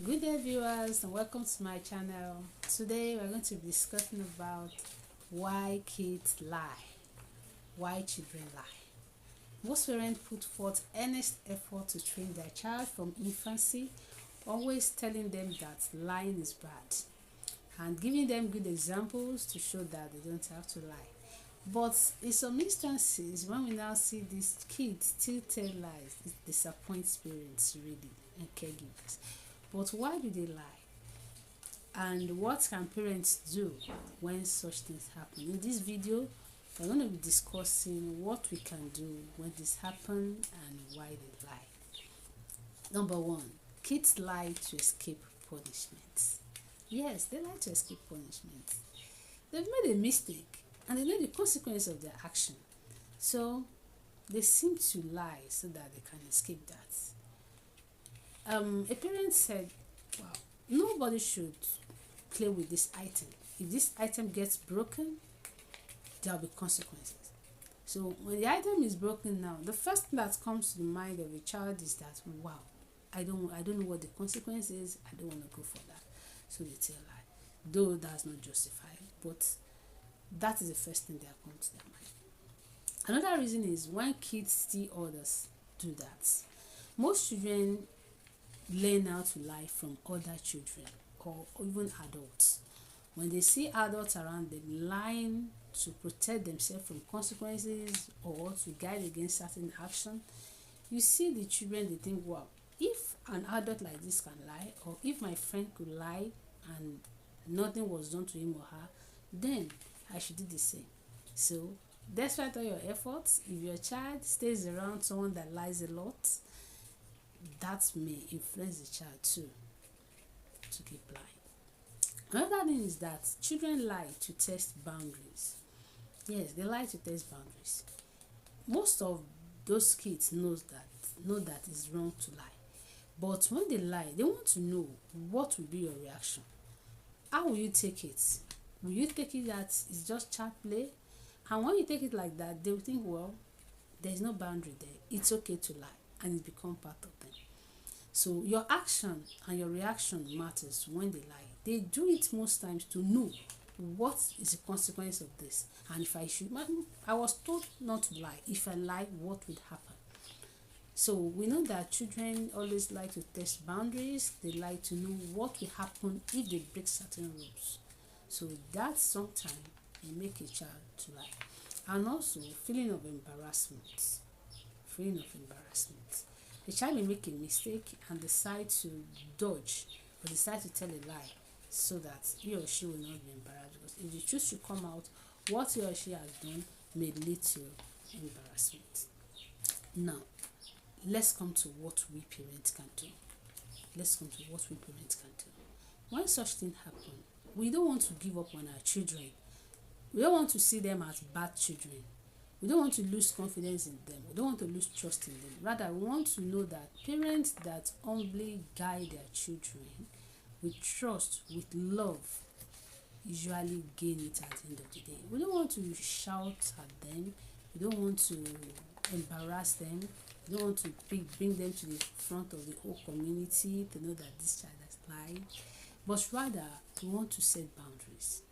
Good day, viewers, and welcome to my channel. Today, we're going to be discussing about why kids lie, why children lie. Most parents put forth earnest effort to train their child from infancy, always telling them that lying is bad and giving them good examples to show that they don't have to lie. But in some instances, when we now see these kids still tell lies, it disappoints parents really and caregivers. But why do they lie? And what can parents do when such things happen? In this video, we're going to be discussing what we can do when this happens and why they lie. Number one, kids lie to escape punishment. Yes, they lie to escape punishment. They've made a mistake and they know the consequence of their action. So they seem to lie so that they can escape that. A parent said, wow, nobody should play with this item. If this item gets broken, there'll be consequences. So when the item is broken now, the first thing that comes to the mind of a child is that, wow, I don't know what the consequence is. I don't want to go for that. So they tell lie. Though that's not justified, but that is the first thing that comes to their mind. Another reason is when kids see others do that. Most children learn how to lie from other children or even adults. When they see adults around them lying to protect themselves from consequences or to guide against certain action, you see the children, they think, wow, if an adult like this can lie, or if my friend could lie and nothing was done to him or her, then I should do the same. So despite all your efforts, if your child stays around someone that lies a lot, that may influence the child too to keep lying. Another thing is that children lie to test boundaries. Yes, they lie to test boundaries. Most of those kids know that it's wrong to lie. But when they lie, they want to know what will be your reaction. How will you take it? Will you take it that it's just child play? And when you take it like that, they will think, well, there's no boundary there. It's okay to lie, and it becomes part of them. So your action and your reaction matters when they lie. They do it most times to know what is the consequence of this. And if I was told not to lie. If I lie, what would happen? So we know that children always like to test boundaries. They like to know what will happen if they break certain rules. So that sometimes may make a child to lie. And also feeling of embarrassment. Feeling of embarrassment. The child may make a mistake and decide to dodge or decide to tell a lie so that he or she will not be embarrassed. Because if the truth should come out, what he or she has done may lead to embarrassment. Now, let's come to what we parents can do. Let's come to what we parents can do. When such things happen, we don't want to give up on our children. We don't want to see them as bad children. We don't want to lose confidence in them. We don't want to lose trust in them. Rather, we want to know that parents that humbly guide their children with trust, with love, usually gain it at the end of the day. We don't want to shout at them. We don't want to embarrass them. We don't want to bring them to the front of the whole community to know that this child has lied. But rather, we want to set boundaries.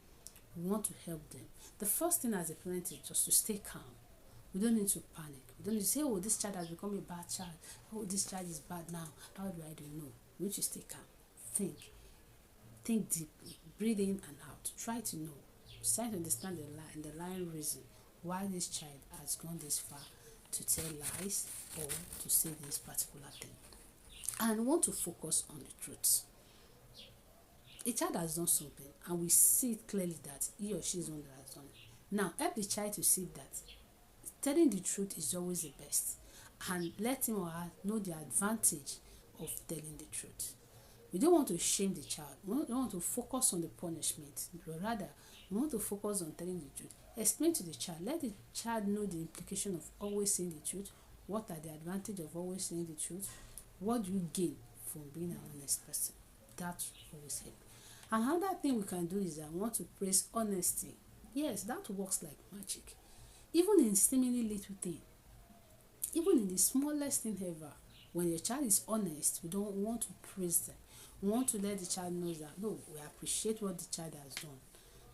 We want to help them. The first thing as a parent is just to stay calm. We don't need to panic. We don't need to say, oh, this child has become a bad child. Oh, this child is bad now. How do I do? No. We need to stay calm. Think. Think deeply. Breathe in and out. Try to know. Try to understand the lying reason why this child has gone this far to tell lies or to say this particular thing. And want to focus on the truth. A child has done something and we see it clearly that he or she is the one that has done it. Now, help the child to see that telling the truth is always the best, and let him or her know the advantage of telling the truth. We don't want to shame the child. We don't want to focus on the punishment, but rather we want to focus on telling the truth. Explain to the child. Let the child know the implication of always saying the truth. What are the advantages of always saying the truth? What do you gain from being an honest person? That always helps. Another thing we can do is that we want to praise honesty. Yes, that works like magic. Even in seemingly little thing, even in the smallest thing ever, when your child is honest, we don't want to praise them. We want to let the child know that no, we appreciate what the child has done.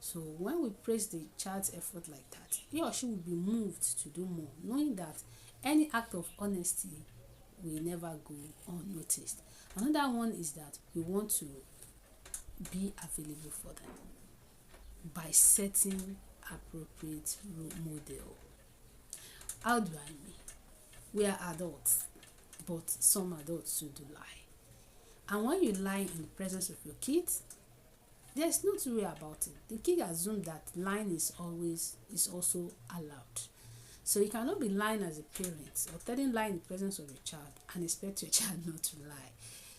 So when we praise the child's effort like that, he or she will be moved to do more, knowing that any act of honesty will never go unnoticed. Another one is that we want to be available for them by setting appropriate role model. How do I mean? We are adults, but some adults too do lie. And when you lie in the presence of your kids, there's no two way about it. The kid assumes that lying is also allowed. So you cannot be lying as a parent or telling lie in the presence of your child and expect your child not to lie.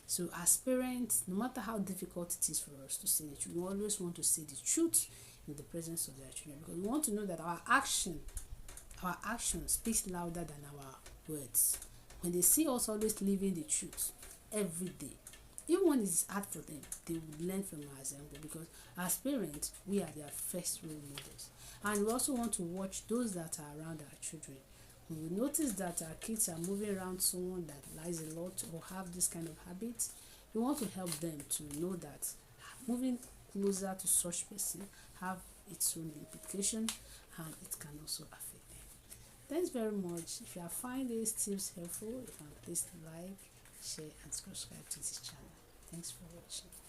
So as parents, no matter how difficult it is for us to say the truth, we always want to say the truth in the presence of their children, because we want to know that our action speaks louder than our words. When they see us always living the truth every day, even when it's hard for them, they will learn from our example, because as parents, we are their first role models. And we also want to watch those that are around our children. When we notice that our kids are moving around someone that lies a lot or have this kind of habits, we want to help them to know that moving closer to such person have its own implication, and it can also affect them. Thanks very much. If you are finding these tips helpful, you can please like, share and subscribe to this channel. Thanks for watching.